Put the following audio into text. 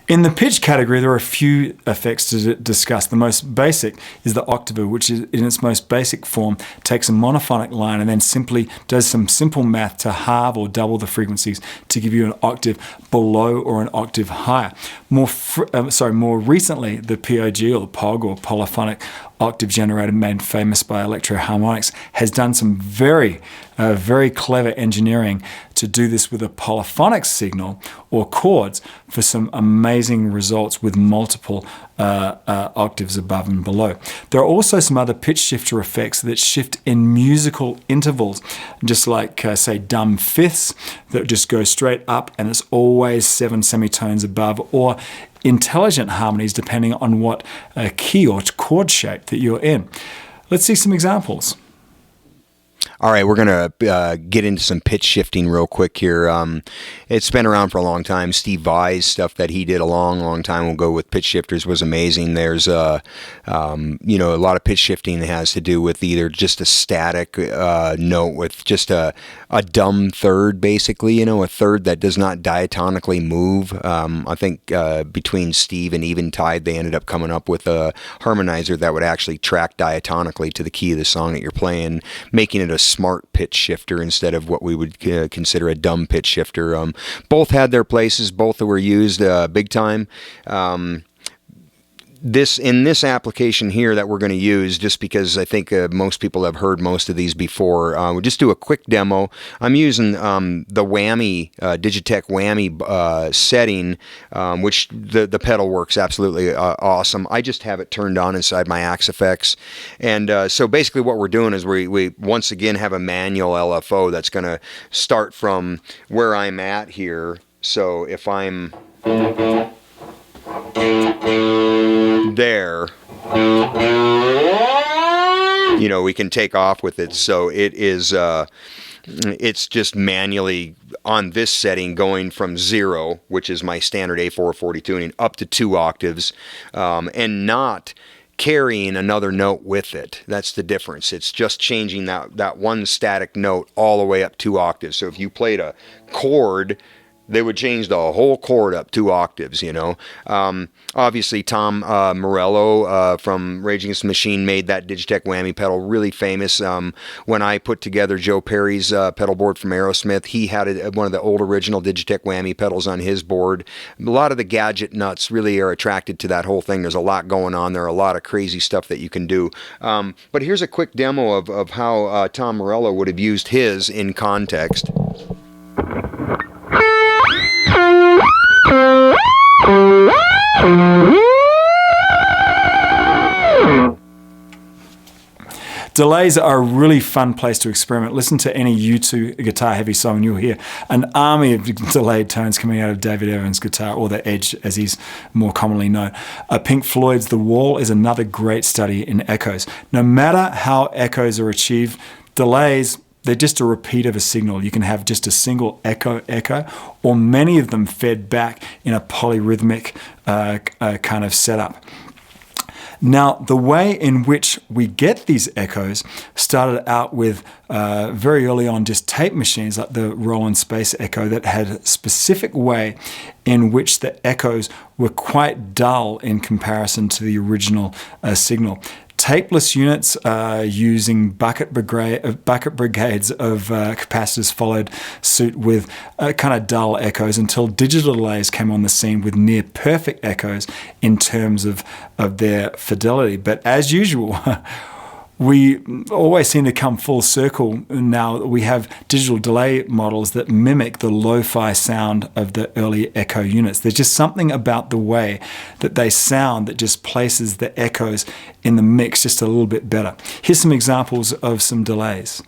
In the pitch category, there are a few effects to discuss. The most basic is the octaver, which is in its most basic form takes a monophonic line and then simply does some simple math to halve or double the frequencies to give you an octave below or an octave higher. More recently, the POG or the POG or polyphonic octave generator, made famous by Electro Harmonics, has done some very clever engineering to do this with a polyphonic signal or chords for some amazing results with multiple octaves above and below. There are also some other pitch shifter effects that shift in musical intervals, just like, say, dumb fifths that just go straight up and it's always 7 semitones above, or intelligent harmonies depending on what key or chord shape that you're in. Let's see some examples. All right, we're going to get into some pitch shifting real quick here. It's been around for a long time. Steve Vai's stuff that he did a long time ago with pitch shifters was amazing. There's a lot of pitch shifting that has to do with either just a static note with just a dumb third, basically, a third that does not diatonically move. I think between Steve and Eventide, they ended up coming up with a harmonizer that would actually track diatonically to the key of the song that you're playing, making it a smart pitch shifter instead of what we would consider a dumb pitch shifter. Both had their places, both were used big time. In this application here that we're going to use, just because I think most people have heard most of these before, we'll just do a quick demo. I'm using the whammy, Digitech whammy setting, which the pedal works absolutely awesome. I just have it turned on inside my Axe Effects. And so basically what we're doing is we once again have a manual LFO that's going to start from where I'm at here. So if I'm there, we can take off with it. So it is it's just manually on this setting going from 0, which is my standard A440 tuning, up to 2 octaves, and not carrying another note with it. That's the difference. It's just changing that one static note all the way up 2 octaves. So if you played a chord, they would change the whole chord up 2 octaves, Obviously, Tom Morello from Rage Against the Machine made that Digitech whammy pedal really famous. When I put together Joe Perry's pedal board from Aerosmith, he had one of the old original Digitech whammy pedals on his board. A lot of the gadget nuts really are attracted to that whole thing. There's a lot going on there, a lot of crazy stuff that you can do. But here's a quick demo of how Tom Morello would have used his in context. Delays are a really fun place to experiment. Listen to any U2 guitar heavy song and you'll hear an army of delayed tones coming out of David Evans' guitar, or the Edge as he's more commonly known. Pink Floyd's The Wall is another great study in echoes. No matter how echoes are achieved, delays, they're just a repeat of a signal. You can have just a single echo, or many of them fed back in a polyrhythmic kind of setup. Now, the way in which we get these echoes started out with very early on just tape machines like the Roland Space Echo that had a specific way in which the echoes were quite dull in comparison to the original signal. Tapeless units using bucket brigades of capacitors followed suit with kind of dull echoes until digital delays came on the scene with near perfect echoes in terms of their fidelity. But as usual, we always seem to come full circle now that we have digital delay models that mimic the lo-fi sound of the early echo units. There's just something about the way that they sound that just places the echoes in the mix just a little bit better. Here's some examples of some delays.